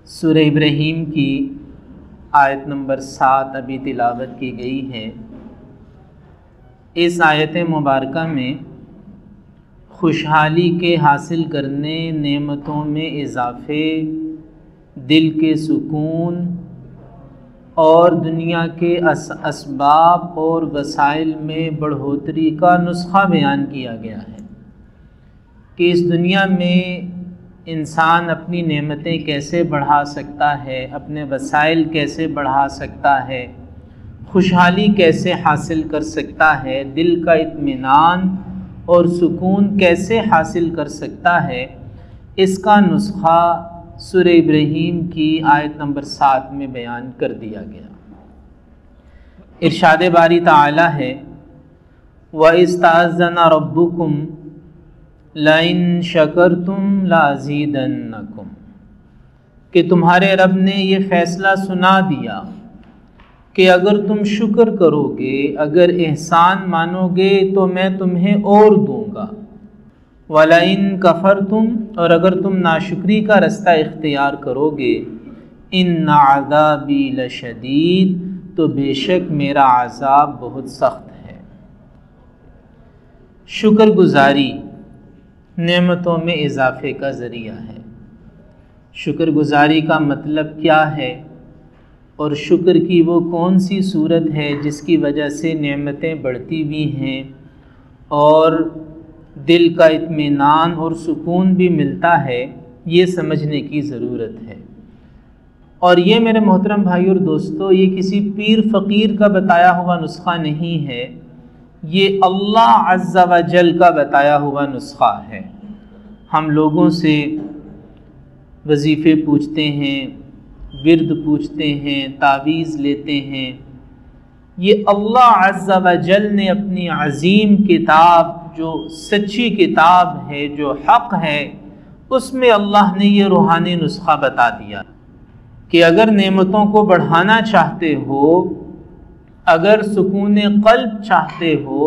سورہ ابراہیم کی آیت نمبر 7 ابھی تلاوت کی گئی ہے۔ اس آیت مبارکہ میں خوشحالی کے حاصل کرنے، نعمتوں میں اضافے، دل کے سکون اور دنیا کے اسباب اور وسائل میں بڑھوتری کا نسخہ بیان کیا گیا ہے کہ اس دنیا میں انسان اپنی نعمتیں کیسے بڑھا سکتا ہے، اپنے وسائل کیسے بڑھا سکتا ہے، خوشحالی کیسے حاصل کر سکتا ہے، دل کا اطمینان اور سکون کیسے حاصل کر سکتا ہے، اس کا نسخہ سورہ ابراہیم کی آیت نمبر 7 میں بیان کر دیا گیا۔ ارشاد باری تعالی ہے وَإِذْ تَأَذَّنَ رَبُّكُمْ لَئِن شَكَرْتُمْ لَأَزِيدَنَّكُمْ، کہ تمہارے رب نے یہ فیصلہ سنا دیا کہ اگر تم شکر کرو گے، اگر احسان مانو گے تو میں تمہیں اور دوں گا۔ وَلَئِن كَفَرْتُمْ، اور اگر تم ناشکری کا رستہ اختیار کرو گے، إِنَّ عَذَابِي لَشَدِيدٌ، تو بے شک میرا عذاب بہت سخت ہے۔ شکر گزاری نعمتوں میں اضافے کا ذریعہ ہے۔ شکر گزاری کا مطلب کیا ہے اور شکر کی وہ کون سی صورت ہے جس کی وجہ سے نعمتیں بڑھتی بھی ہیں اور دل کا اطمینان اور سکون بھی ملتا ہے، یہ سمجھنے کی ضرورت ہے۔ اور یہ میرے محترم بھائی اور دوستو، یہ کسی پیر فقیر کا بتایا ہوا نسخہ نہیں ہے، یہ اللہ عز و جل کا بتایا ہوا نسخہ ہے۔ ہم لوگوں سے وظیفے پوچھتے ہیں، ورد پوچھتے ہیں، تعویذ لیتے ہیں، یہ اللہ عز و جل نے اپنی عظیم کتاب، جو سچی کتاب ہے، جو حق ہے، اس میں اللہ نے یہ روحانی نسخہ بتا دیا کہ اگر نعمتوں کو بڑھانا چاہتے ہو، اگر سکون قلب چاہتے ہو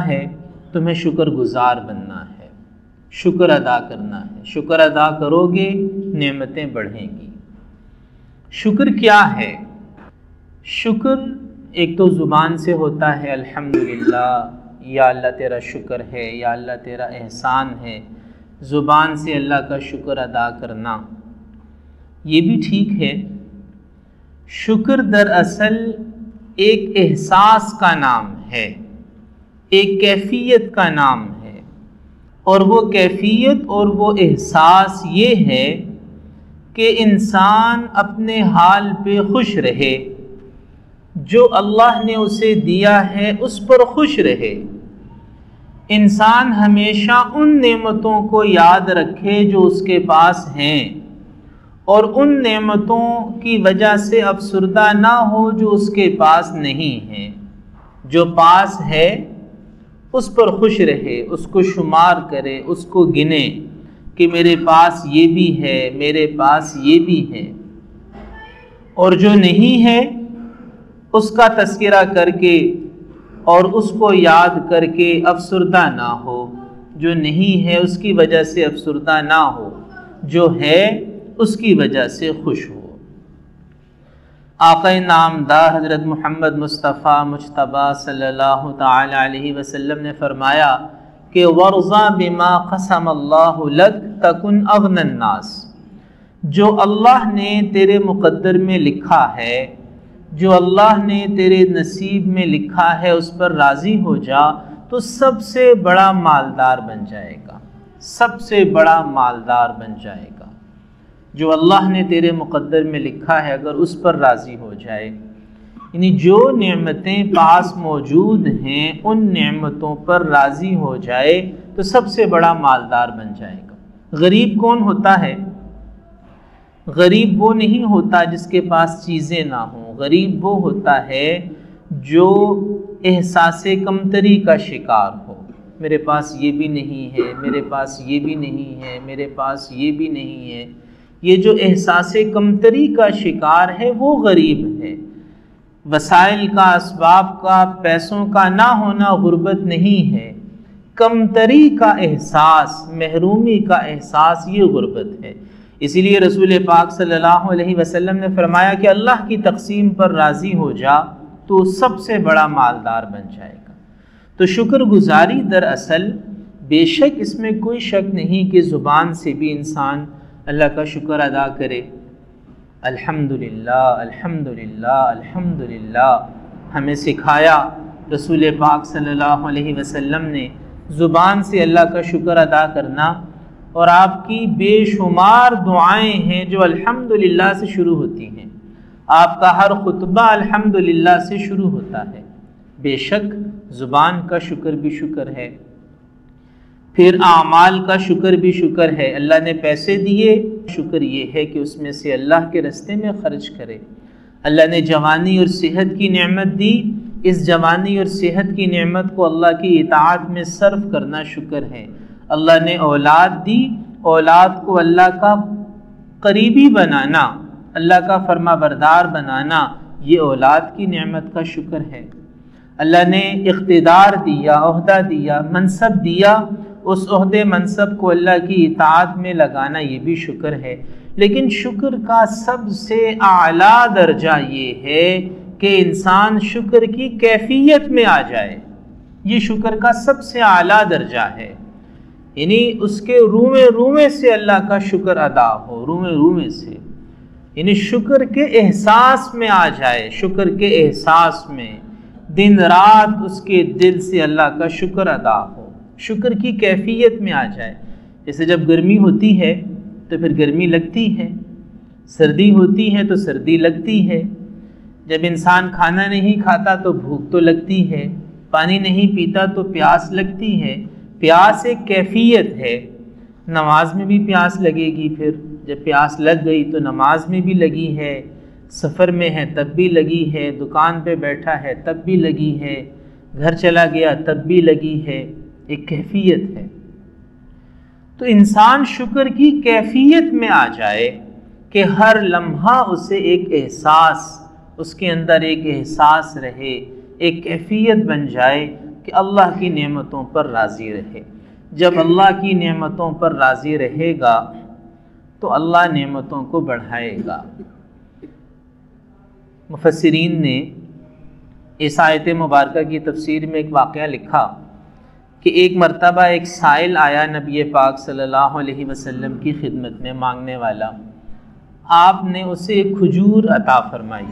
ہے، تمہیں شکر گزار بننا ہے، شکر ادا کرنا ہے۔ شکر ادا کرو گے، نعمتیں بڑھیں گی۔ شکر کیا ہے؟ شکر ایک تو زبان سے ہوتا ہے، الحمدللہ، یا اللہ تیرا شکر ہے، یا اللہ تیرا احسان ہے، زبان سے اللہ کا شکر ادا کرنا، یہ بھی ٹھیک ہے۔ شکر دراصل ایک احساس کا نام ہے، ایک کیفیت کا نام ہے، اور وہ کیفیت اور وہ احساس یہ ہے کہ انسان اپنے حال پہ خوش رہے، جو اللہ نے اسے دیا ہے اس پر خوش رہے، انسان ہمیشہ ان نعمتوں کو یاد رکھے جو اس کے پاس ہیں، اور ان نعمتوں کی وجہ سے افسردہ نہ ہو جو اس کے پاس نہیں ہیں۔ جو پاس ہے اس پر خوش رہے، اس کو شمار کرے، اس کو گنے کہ میرے پاس یہ بھی ہے، میرے پاس یہ بھی ہے، اور جو نہیں ہے اس کا تذکرہ کر کے اور اس کو یاد کر کے افسردہ نہ ہو، جو نہیں ہے اس کی وجہ سے افسردہ نہ ہو، جو ہے اس کی وجہ سے خوش ہو۔ آقا نامدار حضرت محمد مصطفیٰ مجتبیٰ صلی اللہ تعالی علیہ وسلم نے فرمایا کہ وَارْضَ بِمَا قَسَمَ اللَّهُ لَكَ تَكُنْ أَغْنَى النَّاسِ، جو اللہ نے تیرے مقدر میں لکھا ہے، جو اللہ نے تیرے نصیب میں لکھا ہے، اس پر راضی ہو جا تو سب سے بڑا مالدار بن جائے گا، سب سے بڑا مالدار بن جائے گا۔ جو اللہ نے تیرے مقدر میں لکھا ہے اگر اس پر راضی ہو جائے، یعنی جو نعمتیں پاس موجود ہیں ان نعمتوں پر راضی ہو جائے تو سب سے بڑا مالدار بن جائے گا۔ غریب کون ہوتا ہے؟ غریب وہ نہیں ہوتا جس کے پاس چیزیں نہ ہوں، غریب وہ ہوتا ہے جو احساس کمتری کا شکار ہو، میرے پاس یہ بھی نہیں ہے، میرے پاس یہ بھی نہیں ہے، میرے پاس یہ بھی نہیں ہے۔ یہ جو احساس کمتری کا شکار ہے وہ غریب ہے۔ وسائل کا، اسباب کا، پیسوں کا نہ ہونا غربت نہیں ہے، کمتری کا احساس، محرومی کا احساس، یہ غربت ہے۔ اسی لیے رسول پاک صلی اللہ علیہ وسلم نے فرمایا کہ اللہ کی تقسیم پر راضی ہو جا تو سب سے بڑا مالدار بن جائے گا۔ تو شکر گزاری دراصل بے شک اس میں کوئی شک نہیں کہ زبان سے بھی انسان اللہ کا شکر ادا کرے، الحمدللہ الحمدللہ الحمدللہ، ہمیں سکھایا رسول پاک صلی اللہ علیہ وسلم نے زبان سے اللہ کا شکر ادا کرنا، اور آپ کی بے شمار دعائیں ہیں جو الحمدللہ سے شروع ہوتی ہیں، آپ کا ہر خطبہ الحمدللہ سے شروع ہوتا ہے۔ بے شک زبان کا شکر بھی شکر ہے، پھر اعمال کا شکر بھی شکر ہے۔ اللہ نے پیسے دیے، شکر یہ ہے کہ اس میں سے اللہ کے راستے میں خرچ کرے۔ اللہ نے جوانی اور صحت کی نعمت دی، اس جوانی اور صحت کی نعمت کو اللہ کی اطاعت میں صرف کرنا شکر ہے۔ اللہ نے اولاد دی، اولاد کو اللہ کا قریبی بنانا، اللہ کا فرما بردار بنانا، یہ اولاد کی نعمت کا شکر ہے۔ اللہ نے اقتدار دیا، عہدہ دیا، منصب دیا، اس عہدے منصب کو اللہ کی اطاعت میں لگانا یہ بھی شکر ہے۔ لیکن شکر کا سب سے اعلیٰ درجہ یہ ہے کہ انسان شکر کی کیفیت میں آ جائے، یہ شکر کا سب سے اعلیٰ درجہ ہے، یعنی اس کے رومے سے اللہ کا شکر ادا ہو، رومے سے، یعنی شکر کے احساس میں آ جائے، شکر کے احساس میں دن رات اس کے دل سے اللہ کا شکر ادا ہو، شکر کی کیفیت میں آ جائے۔ جیسے جب گرمی ہوتی ہے تو پھر گرمی لگتی ہے، سردی ہوتی ہے تو سردی لگتی ہے، جب انسان کھانا نہیں کھاتا تو بھوک تو لگتی ہے، پانی نہیں پیتا تو پیاس لگتی ہے۔ پیاس ایک کیفیت ہے، نماز میں بھی پیاس لگے گی، پھر جب پیاس لگ گئی تو نماز میں بھی لگی ہے، سفر میں ہے تب بھی لگی ہے، دکان پہ بیٹھا ہے تب بھی لگی ہے، گھر چلا گیا تب بھی لگی ہے، ایک کیفیت ہے۔ تو انسان شکر کی کیفیت میں آ جائے کہ ہر لمحہ اسے ایک احساس، اس کے اندر ایک احساس رہے، ایک کیفیت بن جائے کہ اللہ کی نعمتوں پر راضی رہے۔ جب اللہ کی نعمتوں پر راضی رہے گا تو اللہ نعمتوں کو بڑھائے گا۔ مفسرین نے اس آیت مبارکہ کی تفسیر میں ایک واقعہ لکھا کہ ایک مرتبہ ایک سائل آیا نبی پاک صلی اللہ علیہ وسلم کی خدمت میں مانگنے والا، آپ نے اسے ایک کھجور عطا فرمائی۔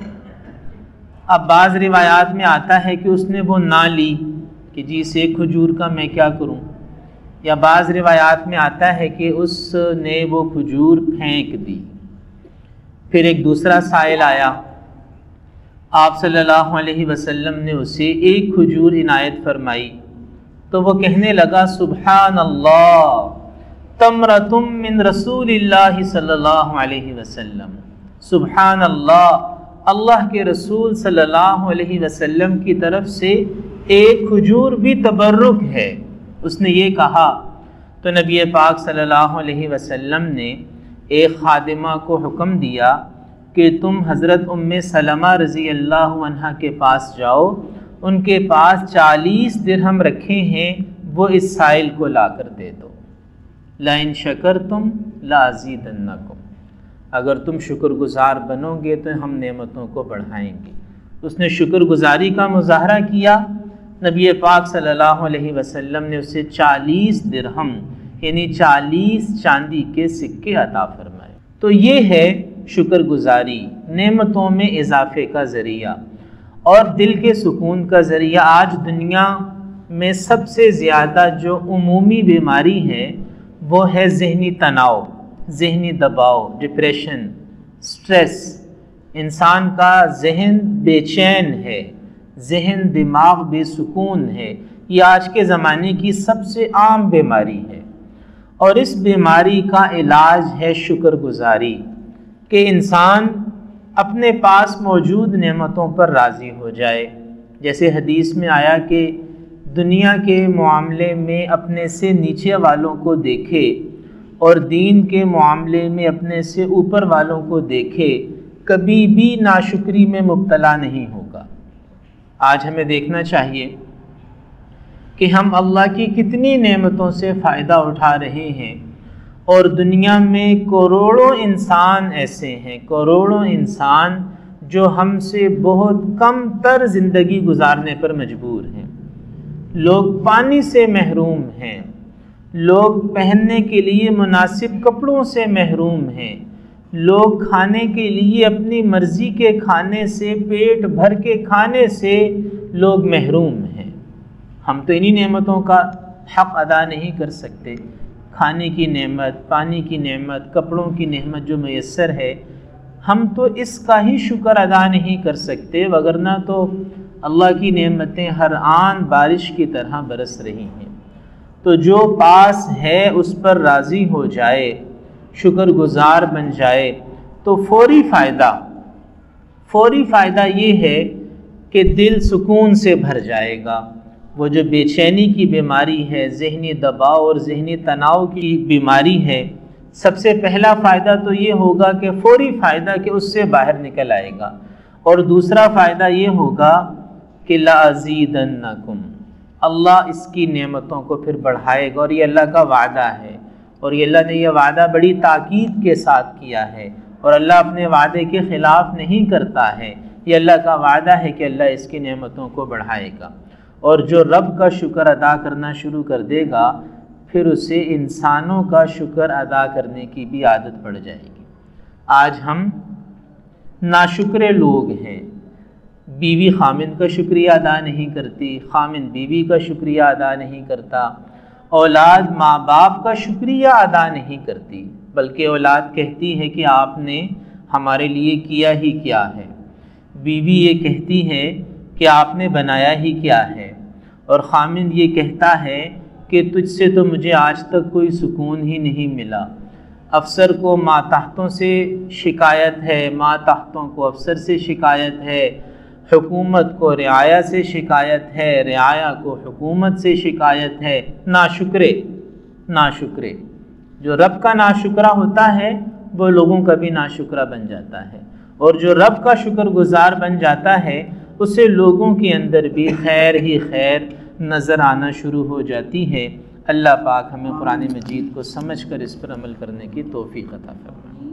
اب بعض روایات میں آتا ہے کہ اس نے وہ نہ لی کہ جی اس ایک کھجور کا میں کیا کروں، یا بعض روایات میں آتا ہے کہ اس نے وہ کھجور پھینک دی۔ پھر ایک دوسرا سائل آیا، آپ صلی اللہ علیہ وسلم نے اسے ایک کھجور عنایت فرمائی، تو وہ کہنے لگا سبحان اللہ تمرتم من رسول اللہ صلی اللہ علیہ وسلم، سبحان اللہ، اللہ کے رسول صلی اللہ علیہ وسلم کی طرف سے ایک کھجور بھی تبرک ہے۔ اس نے یہ کہا تو نبی پاک صلی اللہ علیہ وسلم نے ایک خادمہ کو حکم دیا کہ تم حضرت ام سلمہ رضی اللہ عنہ کے پاس جاؤ، ان کے پاس 40 درہم رکھے ہیں، وہ اس سائل کو لا کر دے دو۔ لَإِن شَكَرْتُمْ لَأَزِيدَنَّكُمْ، اگر تم شکر گزار بنو گے تو ہم نعمتوں کو بڑھائیں گے۔ اس نے شکر گزاری کا مظاہرہ کیا، نبی پاک صلی اللہ علیہ وسلم نے اسے 40 درہم یعنی 40 چاندی کے سکے عطا فرمائے۔ تو یہ ہے شکر گزاری، نعمتوں میں اضافے کا ذریعہ اور دل کے سکون کا ذریعہ۔ آج دنیا میں سب سے زیادہ جو عمومی بیماری ہے وہ ہے ذہنی تناؤ، ذہنی دباؤ، ڈپریشن، سٹریس۔ انسان کا ذہن بے چین ہے، ذہن دماغ بے سکون ہے، یہ آج کے زمانے کی سب سے عام بیماری ہے، اور اس بیماری کا علاج ہے شکر گزاری، کہ انسان اپنے پاس موجود نعمتوں پر راضی ہو جائے۔ جیسے حدیث میں آیا کہ دنیا کے معاملے میں اپنے سے نیچے والوں کو دیکھے اور دین کے معاملے میں اپنے سے اوپر والوں کو دیکھے، کبھی بھی ناشکری میں مبتلا نہیں ہوگا۔ آج ہمیں دیکھنا چاہیے کہ ہم اللہ کی کتنی نعمتوں سے فائدہ اٹھا رہے ہیں، اور دنیا میں کروڑوں انسان ایسے ہیں، کروڑوں انسان جو ہم سے بہت کم تر زندگی گزارنے پر مجبور ہیں۔ لوگ پانی سے محروم ہیں، لوگ پہننے کے لیے مناسب کپڑوں سے محروم ہیں، لوگ کھانے کے لیے اپنی مرضی کے کھانے سے، پیٹ بھر کے کھانے سے لوگ محروم ہیں۔ ہم تو انہی نعمتوں کا حق ادا نہیں کر سکتے، کھانے کی نعمت، پانی کی نعمت، کپڑوں کی نعمت جو میسر ہے، ہم تو اس کا ہی شکر ادا نہیں کر سکتے، وگرنہ تو اللہ کی نعمتیں ہر آن بارش کی طرح برس رہی ہیں۔ تو جو پاس ہے اس پر راضی ہو جائے، شکر گزار بن جائے، تو فوری فائدہ یہ ہے کہ دل سکون سے بھر جائے گا۔ وہ جو بے چینی کی بیماری ہے، ذہنی دباؤ اور ذہنی تناؤ کی بیماری ہے، سب سے پہلا فائدہ تو یہ ہوگا کہ فوری فائدہ کہ اس سے باہر نکل آئے گا، اور دوسرا فائدہ یہ ہوگا کہ لَأَزِيدَنَّكُمْ، اللہ اس کی نعمتوں کو پھر بڑھائے گا، اور یہ اللہ کا وعدہ ہے، اور یہ اللہ نے یہ وعدہ بڑی تاکید کے ساتھ کیا ہے، اور اللہ اپنے وعدے کے خلاف نہیں کرتا ہے۔ یہ اللہ کا وعدہ ہے کہ اللہ اس کی نعمتوں کو بڑھائے گا، اور جو رب کا شکر ادا کرنا شروع کر دے گا پھر اسے انسانوں کا شکر ادا کرنے کی بھی عادت پڑ جائے گی۔ آج ہم ناشکرے لوگ ہیں، بیوی خامند کا شکریہ ادا نہیں کرتی، خامند بیوی کا شکریہ ادا نہیں کرتا، اولاد ماں باپ کا شکریہ ادا نہیں کرتی، بلکہ اولاد کہتی ہے کہ آپ نے ہمارے لیے کیا ہی کیا ہے، بیوی یہ کہتی ہے کہ آپ نے بنایا ہی کیا ہے، اور خامند یہ کہتا ہے کہ تجھ سے تو مجھے آج تک کوئی سکون ہی نہیں ملا۔ افسر کو ماتحتوں سے شکایت ہے، ماتحتوں کو افسر سے شکایت ہے، حکومت کو رعایا سے شکایت ہے، رعایا کو حکومت سے شکایت ہے۔ ناشکرے جو رب کا ناشکرہ ہوتا ہے وہ لوگوں کا بھی ناشکرہ بن جاتا ہے، اور جو رب کا شکر گزار بن جاتا ہے اسے لوگوں کے اندر بھی خیر ہی خیر نظر آنا شروع ہو جاتی ہے۔ اللہ پاک ہمیں قرآن مجید کو سمجھ کر اس پر عمل کرنے کی توفیق عطا فرمائے۔